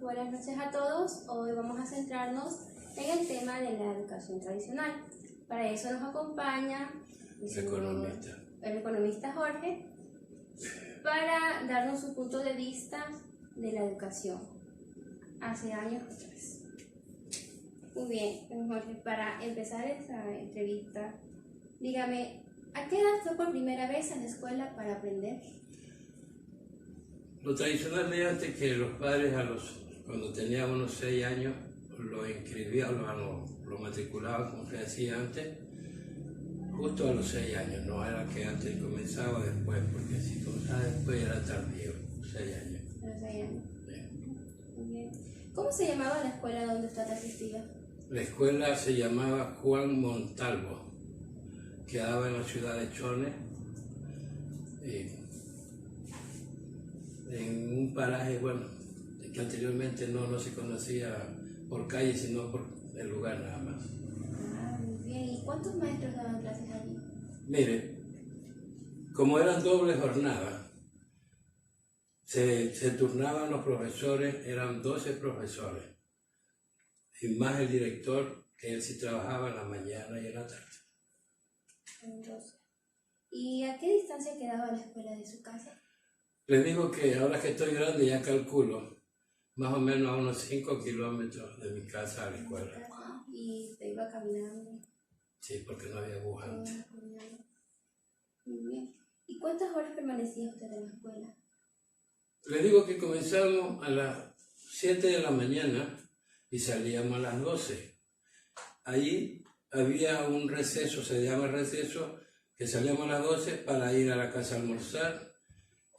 Buenas noches a todos. Hoy vamos a centrarnos en el tema de la educación tradicional. Para eso nos acompaña el economista Jorge para darnos su punto de vista de la educación hace años atrás. Muy bien, Jorge, para empezar esta entrevista, dígame, ¿a qué edad fue por primera vez a la escuela para aprender? Lo tradicional de antes que los padres cuando tenían unos 6 años lo inscribían, lo matriculaban como se hacía antes, justo a los 6 años, no era que antes comenzaba después, porque si comenzaba después era tardío, 6 años. A los 6 años. Sí. Muy bien. ¿Cómo se llamaba la escuela donde usted asistía? La escuela se llamaba Juan Montalvo, quedaba en la ciudad de Chone, en un paraje, bueno, que anteriormente no se conocía por calle, sino por el lugar nada más. Ah, muy bien. ¿Y cuántos maestros daban clases allí? Mire, como eran doble jornada, se turnaban los profesores, eran 12 profesores, y más el director, que él sí trabajaba en la mañana y en la tarde. Entonces, ¿y a qué distancia quedaba la escuela de su casa? Les digo que ahora que estoy grande ya calculo más o menos a unos 5 kilómetros de mi casa a la escuela. ¿Y te iba caminando? Sí, porque no había bus antes. Muy bien. ¿Y cuántas horas permanecía usted en la escuela? Les digo que comenzamos a las 7 de la mañana y salíamos a las 12. Allí había un receso, se llama receso, que salíamos a las 12 para ir a la casa a almorzar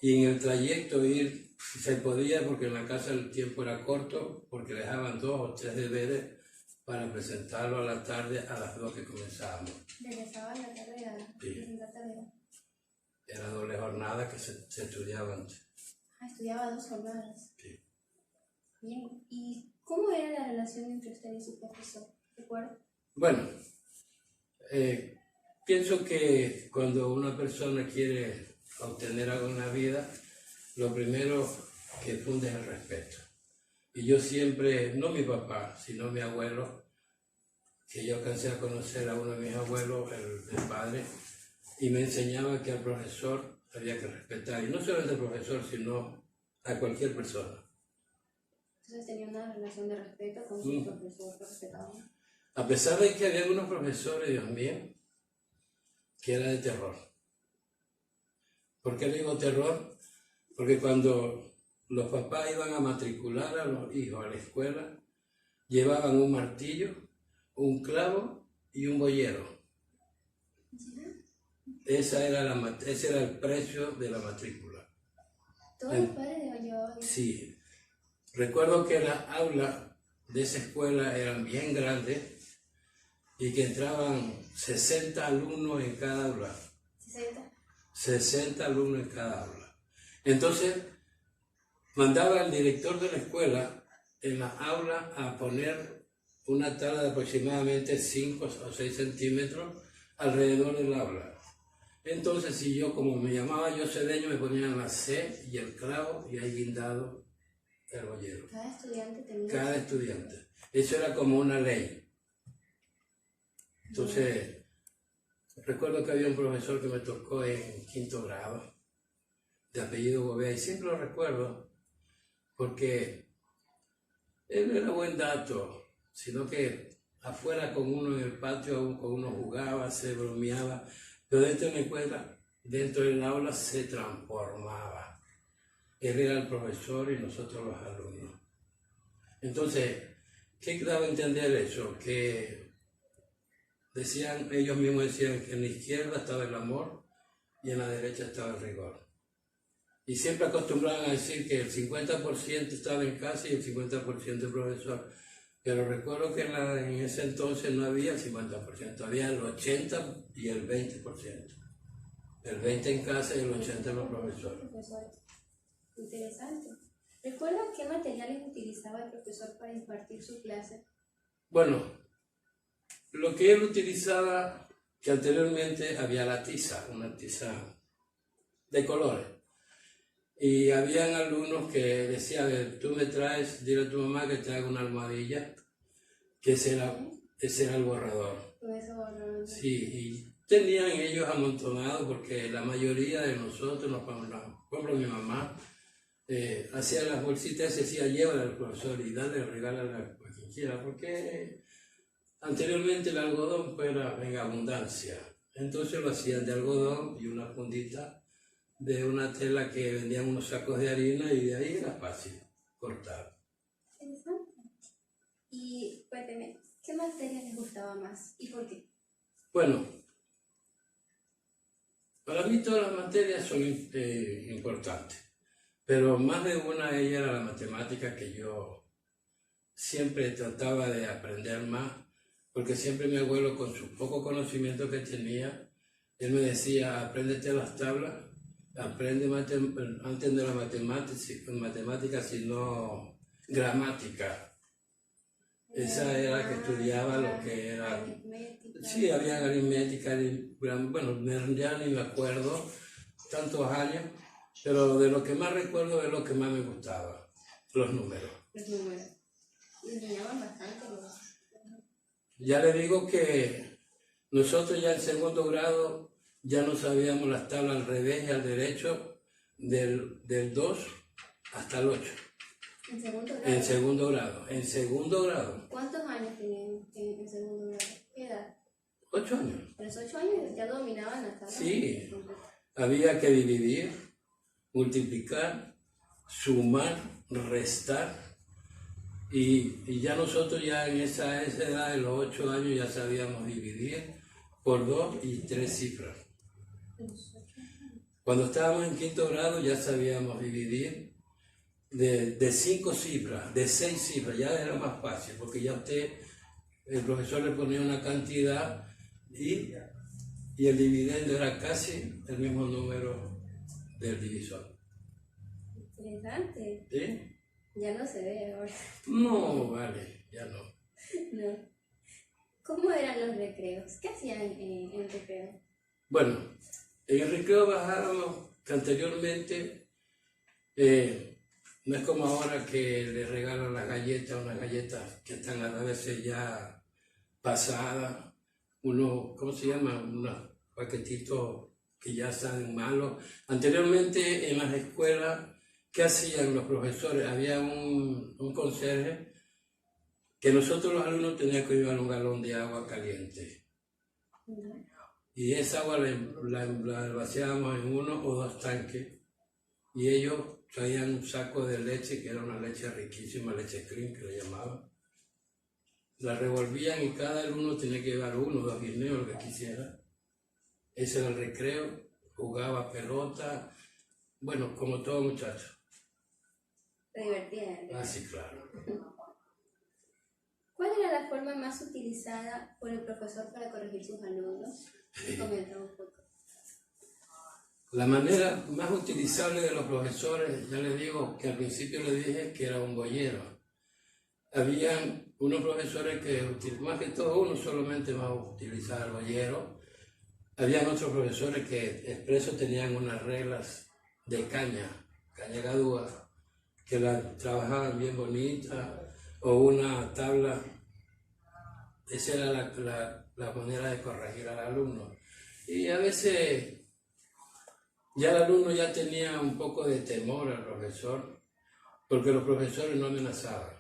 y en el trayecto ir, si se podía, porque en la casa el tiempo era corto, porque dejaban 2 o 3 deberes para presentarlo a la tarde a las 2 que comenzábamos. ¿Regresaba a la tarde a presentar tarea? Era doble jornada que se estudiaba antes. Ah, estudiaba 2 jornadas. Sí. Bien. ¿Y cómo era la relación entre usted y su profesor? ¿Recuerda? Bueno, pienso que cuando una persona quiere obtener algo en la vida, lo primero que funde es el respeto. Y yo siempre, no mi papá, sino mi abuelo, que yo alcancé a conocer a uno de mis abuelos, el padre, y me enseñaba que al profesor había que respetar, y no solamente al profesor, sino a cualquier persona. Entonces tenía una relación de respeto con su profesor, lo respetaba. A pesar de que había algunos profesores, Dios mío, que era de terror. ¿Por qué le digo terror? Porque cuando los papás iban a matricular a los hijos a la escuela, llevaban un martillo, un clavo y un boyero. Ese era el precio de la matrícula. ¿Todos los padres llevaban eso? Sí. Recuerdo que las aulas de esa escuela eran bien grandes y que entraban 60 alumnos en cada aula. ¿60? 60 alumnos en cada aula. Entonces, mandaba al director de la escuela en la aula a poner una tabla de aproximadamente 5 o 6 centímetros alrededor del aula. Entonces, si yo, como me llamaba yo cedeño, me ponían la C y el clavo y ahí guindado el boyero. Cada estudiante tenía... Cada estudiante. Eso era como una ley. Entonces, recuerdo que había un profesor que me tocó en 5º grado, de apellido Gobea, y siempre lo recuerdo, porque él no era buen dato, sino que afuera con uno en el patio, con uno jugaba, se bromeaba, pero dentro de la escuela, dentro del aula, se transformaba. Él era el profesor y nosotros los alumnos. Entonces, ¿qué daba a entender eso? Que ellos mismos decían que en la izquierda estaba el amor y en la derecha estaba el rigor. Y siempre acostumbraban a decir que el 50% estaba en casa y el 50% el profesor. Pero recuerdo que en ese entonces no había el 50%, había el 80% y el 20%. El 20% en casa y el 80% en los profesores. Interesante. ¿Recuerda qué materiales utilizaba el profesor para impartir su clase? Bueno, lo que él utilizaba, que anteriormente había la tiza, una tiza de colores. Y habían alumnos que decían, tú me traes, dile a tu mamá que te haga una almohadilla, que ese era el borrador. Sí, y tenían ellos amontonados porque la mayoría de nosotros, por ejemplo mi mamá, hacía las bolsitas y decía, llévala al profesor y dale, regálala a quien quiera, porque anteriormente el algodón era en abundancia. Entonces lo hacían de algodón y una fundita de una tela que vendían unos sacos de harina y de ahí era fácil cortar. Y cuénteme, ¿qué materia les gustaba más y por qué? Bueno, para mí todas las materias son importantes, pero más de una de ellas era la matemática, que yo siempre trataba de aprender más, porque siempre mi abuelo, con su poco conocimiento que tenía, él me decía, apréndete las tablas, aprende antes de la matemática, sino gramática. Esa era la que estudiaba lo que era. Sí, había aritmética, bueno, ya ni me acuerdo, tantos años, pero de lo que más recuerdo es lo que más me gustaba, los números. Los números. Y enseñaban bastante. Ya le digo que nosotros ya en segundo grado ya no sabíamos las tablas al revés y al derecho del 2 hasta el 8. ¿En segundo grado? En segundo grado. En segundo grado. ¿Cuántos años tenían en segundo grado? ¿Qué edad? 8 años. A los 8 años ya dominaban las tablas. Sí. Había que dividir, multiplicar, sumar, restar. Y ya nosotros ya en esa edad de los 8 años ya sabíamos dividir por 2 y 3 cifras. Cuando estábamos en quinto grado ya sabíamos dividir de 5 cifras, de 6 cifras, ya era más fácil, porque ya el profesor le ponía una cantidad y el dividendo era casi el mismo número del divisor. Interesante. ¿Sí? Ya no se ve ahora. No, vale, ya no. No. ¿Cómo eran los recreos? ¿Qué hacían en el recreo? Bueno, en el recreo bajábamos, que anteriormente no es como ahora que le regalan las galletas, unas galletas que están a veces ya pasadas, ¿cómo se llama? Unos paquetitos que ya están malos. Anteriormente en las escuelas, ¿qué hacían los profesores? Había un conserje que nosotros los alumnos teníamos que llevar un galón de agua caliente. Y esa agua la vaciábamos en 1 o 2 tanques. Y ellos traían un saco de leche, que era una leche riquísima, leche cream que le llamaban. La revolvían y cada alumno tenía que llevar 1 o 2 guineos, lo que quisiera. Ese era el recreo, jugaba pelota, bueno, como todo muchacho. Se divertían. Ah, sí, claro. ¿Cuál era la forma más utilizada por el profesor para corregir sus alumnos? Comenta un poco. La manera más utilizable de los profesores, ya les digo que al principio les dije que era un boyero. Habían unos profesores que, más que todo uno solamente más utilizaba el boyero. Habían otros profesores que expreso tenían unas reglas de caña gadúa, que la trabajaban bien bonita, o una tabla. Esa era la manera de corregir al alumno. Y a veces ya el alumno ya tenía un poco de temor al profesor, porque los profesores no amenazaban,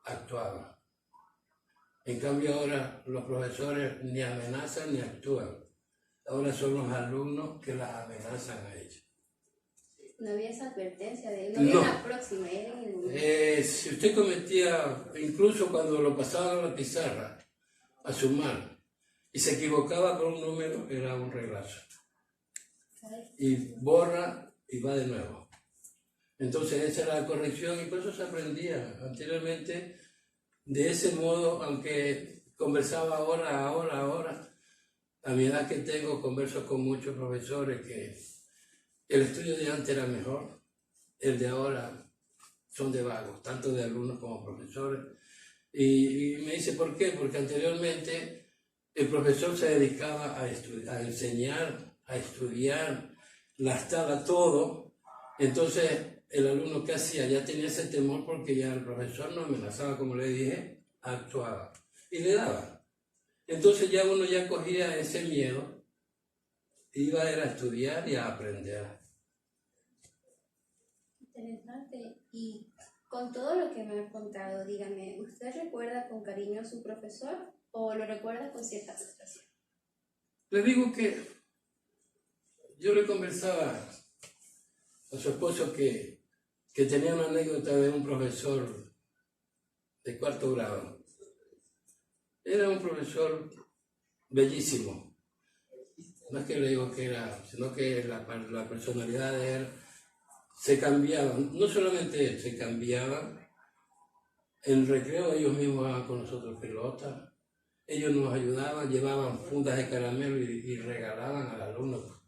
actuaban. En cambio ahora los profesores ni amenazan ni actúan. Ahora son los alumnos que las amenazan a ellos. No había esa advertencia de no había la próxima, era en el momento. Si usted cometía, incluso cuando lo pasaban a la pizarra, a sumar, y se equivocaba por un número, era un reglazo. Y borra y va de nuevo. Entonces esa era la corrección y por eso se aprendía. Anteriormente, de ese modo, aunque conversaba ahora, a mi edad que tengo, converso con muchos profesores que el estudio de antes era mejor, el de ahora son de vagos, tanto de alumnos como profesores. Y me dice, ¿por qué? Porque anteriormente el profesor se dedicaba a enseñar, a estudiar, las tablas, todo. Entonces, el alumno que hacía ya tenía ese temor porque ya el profesor no amenazaba, como le dije, actuaba y le daba. Entonces ya uno ya cogía ese miedo, iba a estudiar y a aprender. Interesante. Y con todo lo que me ha contado, dígame, ¿usted recuerda con cariño a su profesor o lo recuerda con cierta frustración? Le digo que yo le conversaba a su esposo que tenía una anécdota de un profesor de 4º grado. Era un profesor bellísimo. No es que le digo que era, sino que la personalidad de él se cambiaba. No solamente él, se cambiaba. En recreo ellos mismos iban con nosotros pelotas. Ellos nos ayudaban, llevaban fundas de caramelo y regalaban al alumno.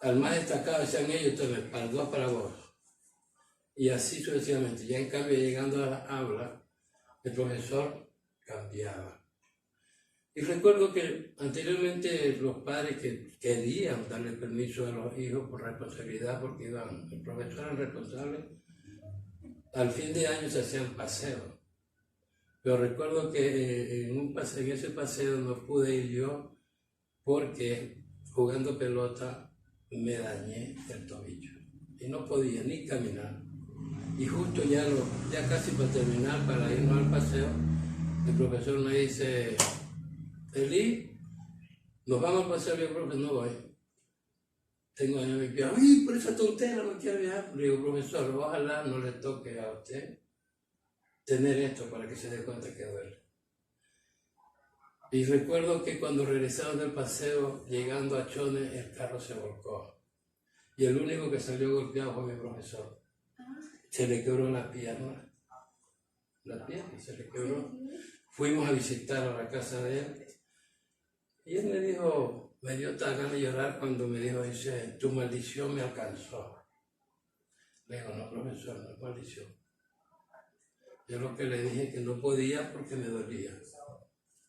Al más destacado decían ellos, entonces, para 2 para vos. Y así sucesivamente. Ya en cambio, llegando a la aula, el profesor cambiaba. Y recuerdo que anteriormente los padres que querían darle permiso a los hijos por responsabilidad, porque el profesor era responsable, al fin de año se hacían paseos. Pero recuerdo que en ese paseo no pude ir yo porque jugando pelota me dañé el tobillo y no podía ni caminar. Y justo ya casi para terminar, para irnos al paseo, el profesor me dice: Eli, nos vamos a paseo. Le digo: profe, no voy. Tengo años de mi pie. ¡Ay, por esa tontera no quiero viajar! Le digo: profesor, ojalá no le toque a usted tener esto para que se dé cuenta que duele. Y recuerdo que cuando regresaron del paseo, llegando a Chone, el carro se volcó. Y el único que salió golpeado fue mi profesor. Se le quebró la pierna. La pierna se le quebró. Fuimos a visitar a la casa de él. Y él me dijo, me dio tan ganas de llorar cuando me dijo, dice: tu maldición me alcanzó. Le digo: no, profesor, no es maldición. Yo lo que le dije que no podía porque me dolía.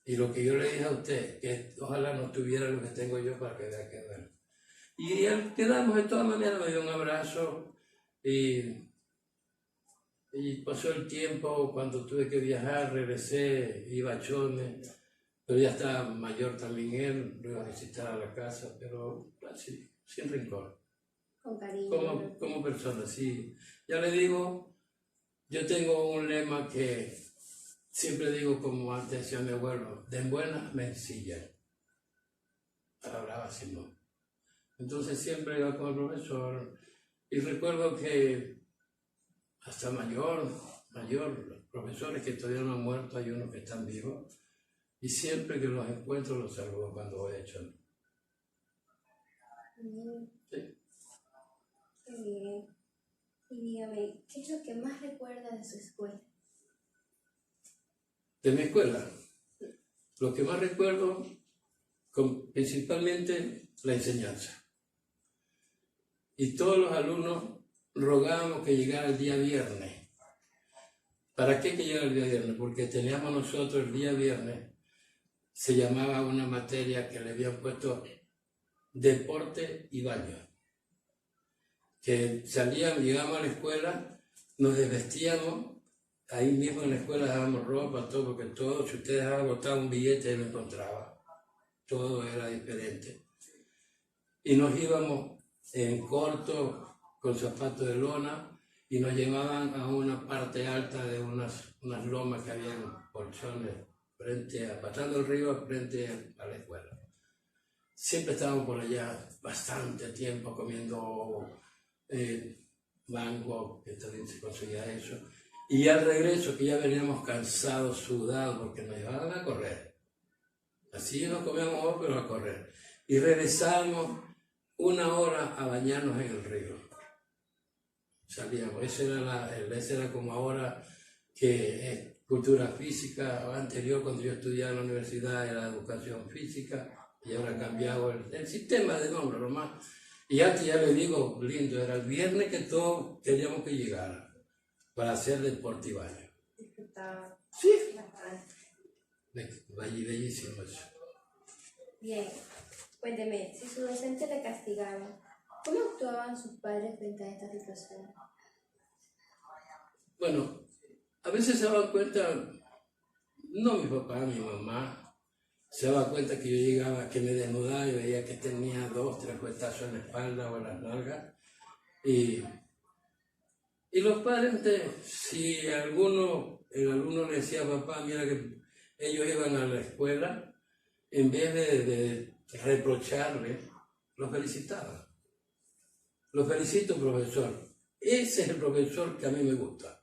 Y lo que yo le dije a usted, que ojalá no tuviera lo que tengo yo para que vea que duele. Y él quedamos de todas maneras, me dio un abrazo y pasó el tiempo. Cuando tuve que viajar, regresé, iba a Chone, pero ya estaba mayor también él, lo iba a visitar a la casa, pero así, sin rencor. Con cariño. Como persona, sí. Ya le digo, yo tengo un lema que siempre digo, como antes decía mi abuelo: de buena me ensillan. Hablaba así, ¿no? Entonces siempre iba con el profesor y recuerdo que hasta mayor, los profesores que todavía no han muerto, hay unos que están vivos, y siempre que los encuentro los saludo cuando voy a Chone. Sí. Qué bien. Y dígame, ¿qué es lo que más recuerda de su escuela? De mi escuela, lo que más recuerdo, principalmente la enseñanza. Y todos los alumnos rogábamos que llegara el día viernes. ¿Para qué que llegara el día viernes? Porque teníamos nosotros el día viernes, se llamaba una materia que le habían puesto deporte y baño. Que llegamos a la escuela, nos desvestíamos, ahí mismo en la escuela dábamos ropa, todo, porque todo, si ustedes dejaban botar un billete, lo encontraba. Todo era diferente. Y nos íbamos en corto, con zapatos de lona, y nos llevaban a una parte alta de unas lomas que había en Porchones, pasando el río frente a la escuela. Siempre estábamos por allá bastante tiempo comiendo mango, que también se conseguía eso. Y al regreso, que ya veníamos cansados, sudados, porque nos llevaban a correr. Así nos comíamos, pero a correr. Y regresábamos 1 hora a bañarnos en el río. Salíamos. Esa era como ahora que es cultura física. Anterior, cuando yo estudiaba en la universidad, era educación física. Y ahora ha cambiado el sistema de nombre, nomás. Y antes, ya le digo, lindo, era el viernes que todos teníamos que llegar para hacer deporte y baño. Disfrutaba. Sí. Bellísimo eso. Bien, cuénteme, si su docente le castigaba, ¿Cómo actuaban sus padres frente a esta situación? Bueno, a veces se daban cuenta, no mi papá, mi mamá, se daba cuenta que yo llegaba, que me desnudaba y veía que tenía 2, 3 cuetazos en la espalda o en las nalgas. Y los padres, si el alguno le decía, papá, mira que ellos iban a la escuela, en vez de reprocharle, los felicitaban. Lo felicito, profesor. Ese es el profesor que a mí me gusta.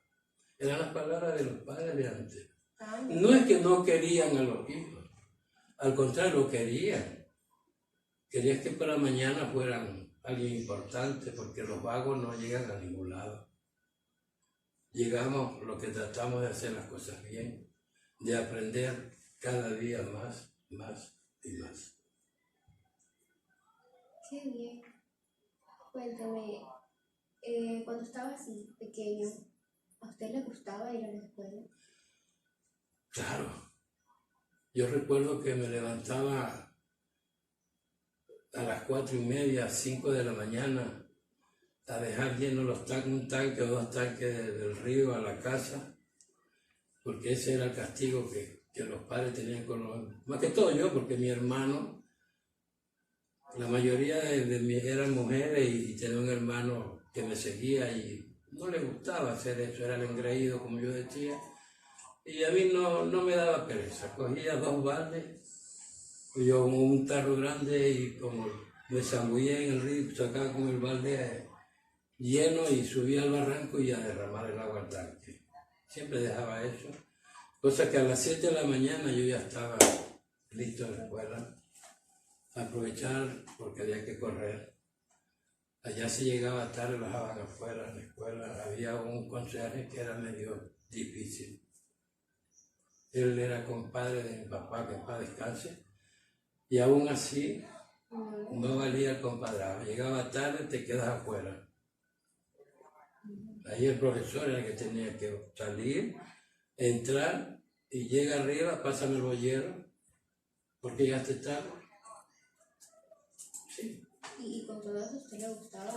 Eran las palabras de los padres de antes. No es que no querían a los hijos, al contrario, lo querían. Querían que para mañana fueran alguien importante, porque los vagos no llegan a ningún lado. Llegamos lo que tratamos de hacer las cosas bien, de aprender cada día más y más. Qué bien. Cuéntame, cuando estaba así, pequeño, ¿a usted le gustaba ir a la escuela? Claro. Yo recuerdo que me levantaba a las 4:30, 5 de la mañana, a dejar lleno un tanque o 2 tanques del río a la casa, porque ese era el castigo que los padres tenían con los... Más que todo yo, porque mi hermano, la mayoría de mí eran mujeres y tenía un hermano que me seguía y no le gustaba hacer eso, era el engreído, como yo decía, y a mí no me daba pereza. Cogía 2 baldes, yo con un tarro grande y como me zambullía en el río, sacaba con el balde lleno y subía al barranco y a derramar el agua al tanque. Siempre dejaba eso, cosa que a las 7 de la mañana yo ya estaba listo en la escuela. Aprovechar porque había que correr. Allá se llegaba tarde, los dejaban afuera en la escuela. Había un conserje que era medio difícil. Él era compadre de mi papá, que en paz descanse, y aún así no valía el compadrazgo. Llegaba tarde, te quedas afuera. Ahí el profesor era el que tenía que salir, entrar y llega arriba, pásame el bollero, porque llegaste tarde. Sí. ¿Y con todo eso a usted le gustaba?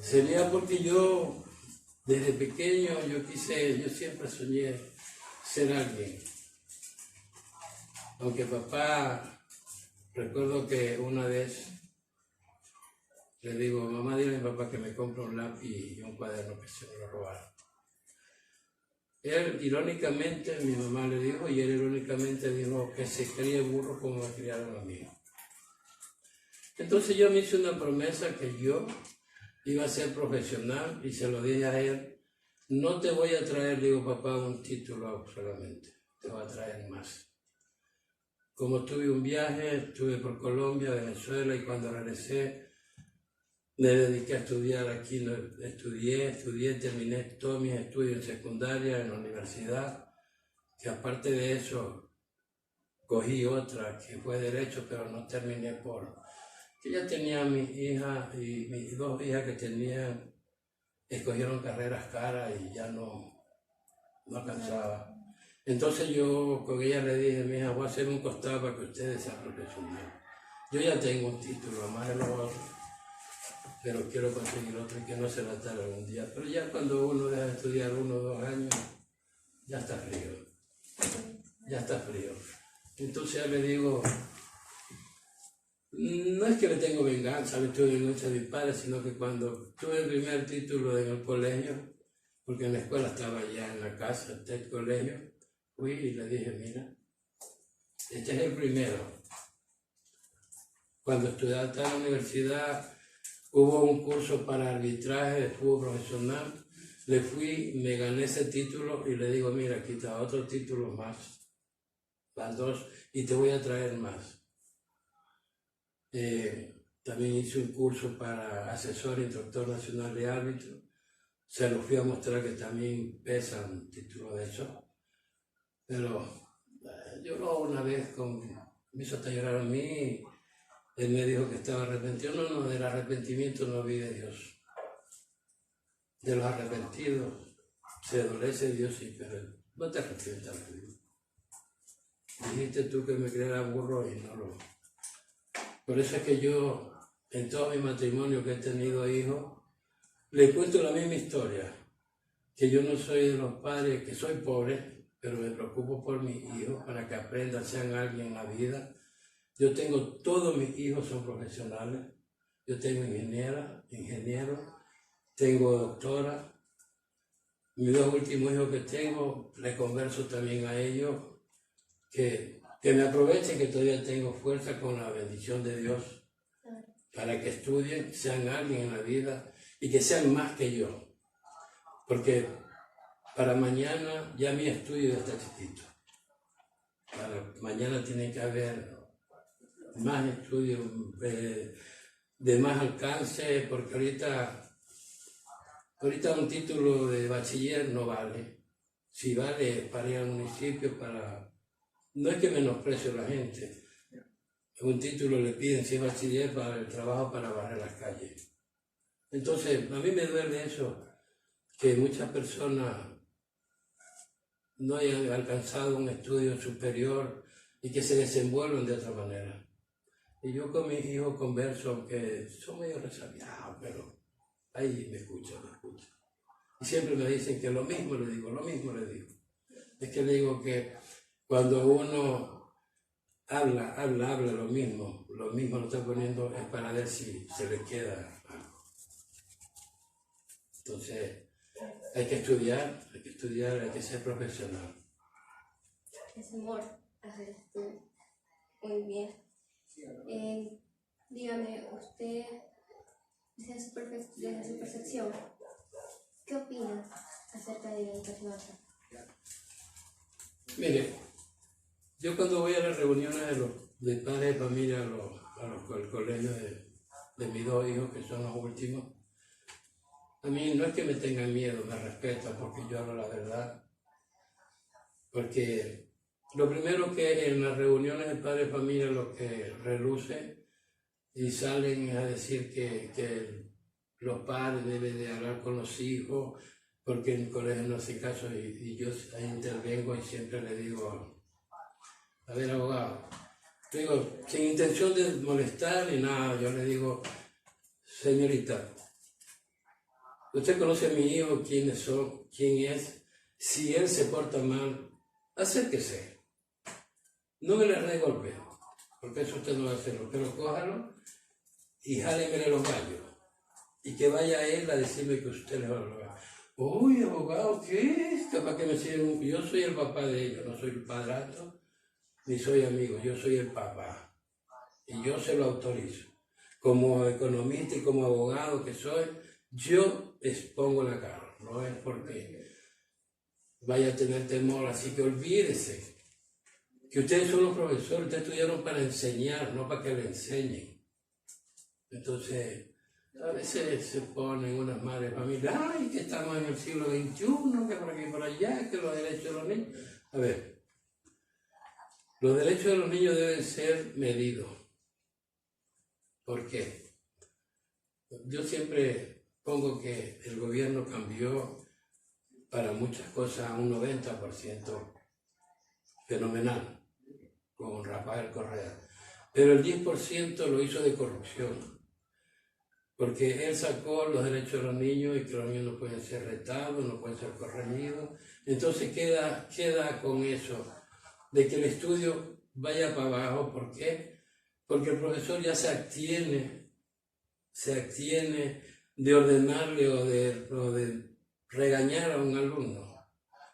Sería porque yo, desde pequeño, yo siempre soñé ser alguien. Aunque papá, recuerdo que una vez le digo, mamá, dile a mi papá que me compre un lápiz y un cuaderno que se me lo robaron. Él, irónicamente, mi mamá le dijo, y él irónicamente dijo que se críe burro como me criaron a mí. Entonces yo me hice una promesa que yo iba a ser profesional y se lo dije a él, no te voy a traer, digo, papá, un título solamente, te voy a traer más. Como tuve un viaje, estuve por Colombia, Venezuela, y cuando regresé me dediqué a estudiar aquí, estudié, terminé todos mis estudios en secundaria, en la universidad, que aparte de eso cogí otra que fue Derecho, pero no terminé que ya tenía mis hijas y mis 2 hijas que tenían, escogieron carreras caras y ya no alcanzaba. Entonces yo con ella le dije, mi hija, voy a hacer un costado para que ustedes sean profesionales. Yo ya tengo un título, más de los otros, pero quiero conseguir otro y que no se la tarde algún día. Pero ya cuando uno deja de estudiar 1 o 2 años, ya está frío. Ya está frío. Entonces ya le digo, no es que le tengo venganza, le tuve venganza a mis padres, sino que cuando tuve el primer título en el colegio, porque en la escuela estaba ya en la casa del colegio, fui y le dije, mira, este es el primero. Cuando estudiaba en la universidad, hubo un curso para arbitraje de fútbol profesional, le fui, me gané ese título y le digo, mira, aquí está otro título más, van 2 y te voy a traer más. También hice un curso para asesor e instructor nacional de árbitro, se lo fui a mostrar que también pesan título de eso, pero yo una vez me hizo hasta llorar a mí. Él me dijo que estaba arrepentido. No, del arrepentimiento no vive Dios. De los arrepentidos se adolece Dios, sí, pero no te arrepientas de Dios. Dijiste tú que me creara burro y no lo... Por eso es que yo, en todo mi matrimonio que he tenido hijos, le cuento la misma historia, que yo no soy de los padres, que soy pobre, pero me preocupo por mis hijos para que aprendan, sean alguien en la vida. Yo tengo, todos mis hijos son profesionales, yo tengo ingeniero, tengo doctora. Mis dos últimos hijos que tengo, les converso también a ellos, que me aprovechen que todavía tengo fuerza con la bendición de Dios, para que estudien, sean alguien en la vida y que sean más que yo. Porque para mañana ya mi estudio ya está chiquito. Para mañana tiene que haber más estudios de más alcance, porque ahorita un título de bachiller no vale. Si vale para ir al municipio, no es que menosprecio a la gente. Un título le piden, si es bachiller, para el trabajo para barrer las calles. Entonces, a mí me duele eso, que muchas personas no hayan alcanzado un estudio superior y que se desenvuelvan de otra manera. Y yo con mis hijos converso, aunque son medio resabiados, pero ahí me escuchan. Y siempre me dicen que lo mismo le digo. Es que le digo que cuando uno habla lo mismo lo está poniendo es para ver si se le queda algo. Entonces, hay que estudiar, hay que ser profesional. Es amor hacer estudio. Muy bien. Dígame, usted, desde su percepción, ¿qué opina acerca de la educación alta? Mire, yo cuando voy a las reuniones de padres de familia, al colegio de mis dos hijos, que son los últimos, a mí no es que me tengan miedo, me respetan porque yo hablo la verdad. Porque lo primero que en las reuniones de padres de familia lo que reluce y salen a decir que los padres deben de hablar con los hijos, porque en el colegio no hace caso y yo ahí intervengo y siempre le digo, a ver, abogado, digo, sin intención de molestar ni nada, yo le digo, señorita, usted conoce a mi hijo, quiénes son, quién es, si él se porta mal, acérquese. No me le dé golpe, porque eso usted no va a hacerlo, pero cójalo y jálemele los gallos. Y que vaya él a decirme que usted le va a hablar. Uy, abogado, ¿qué es? Capaz que me sigan. Yo soy el papá de ellos, no soy el padrastro, ni soy amigo, yo soy el papá. Y yo se lo autorizo. Como economista y como abogado que soy, yo expongo la cara. No es porque vaya a tener temor, así que olvídese que ustedes son los profesores, ustedes estudiaron para enseñar, no para que le enseñen. Entonces, a veces se ponen unas madres familias, ay, que estamos en el siglo XXI, que por aquí y por allá, que los derechos de los niños. A ver, los derechos de los niños deben ser medidos. ¿Por qué? Yo siempre pongo que el gobierno cambió para muchas cosas a un 90% fenomenal, con Rafael Correa. Pero el 10% lo hizo de corrupción, porque él sacó los derechos de los niños y que los niños no pueden ser retados, no pueden ser corregidos. Entonces queda con eso, de que el estudio vaya para abajo. ¿Por qué? Porque el profesor ya se abstiene de ordenarle o de regañar a un alumno,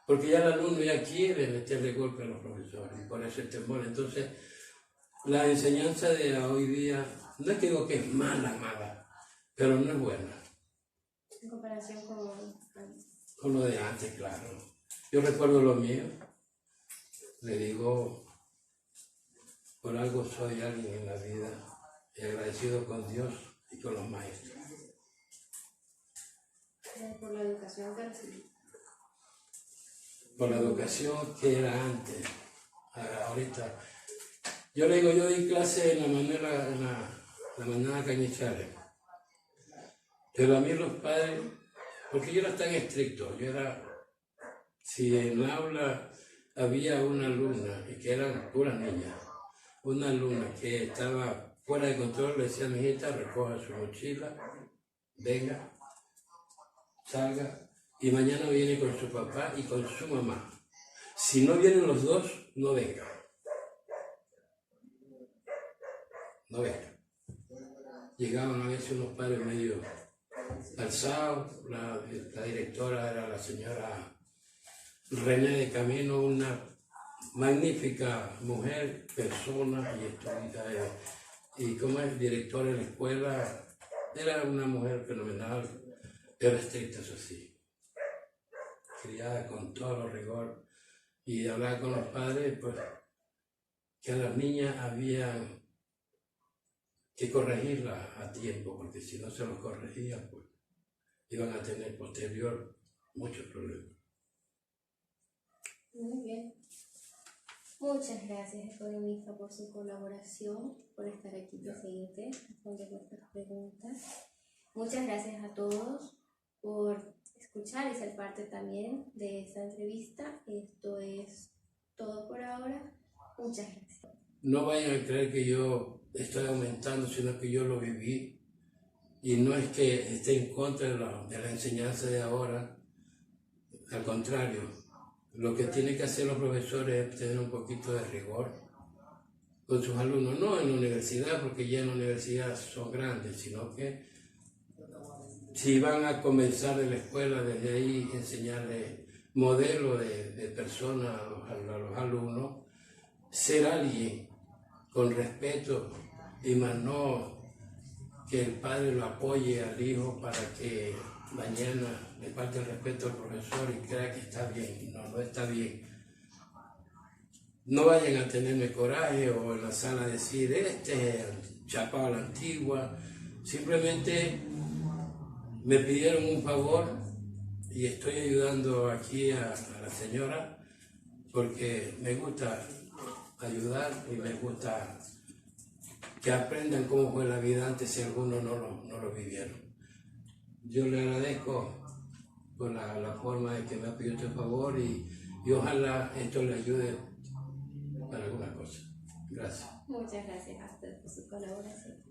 porque ya el alumno ya quiere meterle golpe a los profesores y por eso el temor. Entonces, la enseñanza de hoy día, no es que digo que es mala, pero no es buena. En comparación con lo de antes, claro. Yo recuerdo lo mío, le digo, por algo soy alguien en la vida y agradecido con Dios y con los maestros. Por la educación que recibí. Por la educación que era antes, ahorita. Yo le digo, yo di clase en la mañana Cañizares. Pero a mí los padres, porque yo era tan estricto, si en la aula había una alumna, y que eran puras niñas, una alumna que estaba fuera de control, le decía a mi hijita, recoja su mochila, venga, salga, y mañana viene con su papá y con su mamá. Si no vienen los dos, no venga. No venga. Llegaban a veces unos padres medio alzados, la directora era la señora René de Camino, una magnífica mujer, persona y estudiosa, y como es directora de la escuela, era una mujer fenomenal, pero estricta, eso sí, criada con todo rigor, y hablaba con los padres, pues, que a las niñas había que corregirlas a tiempo, porque si no se los corregía, pues, iban a tener posterior muchos problemas. Muy bien. Muchas gracias, economista, por su colaboración, por estar aquí presente, responder nuestras preguntas. Muchas gracias a todos por escuchar y ser parte también de esta entrevista. Esto es todo por ahora. Muchas gracias. No vayan a creer que yo estoy aumentando, sino que yo lo viví. Y no es que esté en contra de la enseñanza de ahora, al contrario. Lo que tienen que hacer los profesores es tener un poquito de rigor con sus alumnos, no en la universidad, porque ya en la universidad son grandes, sino que si van a comenzar de la escuela, desde ahí enseñarles modelo de persona a los alumnos, ser alguien con respeto y más no que el padre lo apoye al hijo para que mañana le falte el respeto al profesor y crea que está bien. No, no está bien. No vayan a tenerme coraje o en la sala decir, chapado a la antigua. Simplemente me pidieron un favor y estoy ayudando aquí a la señora porque me gusta ayudar y me gusta que aprendan cómo fue la vida antes si algunos no lo vivieron. Yo le agradezco por la forma en que me ha pedido este favor y ojalá esto le ayude para alguna cosa. Gracias. Muchas gracias a usted por su colaboración.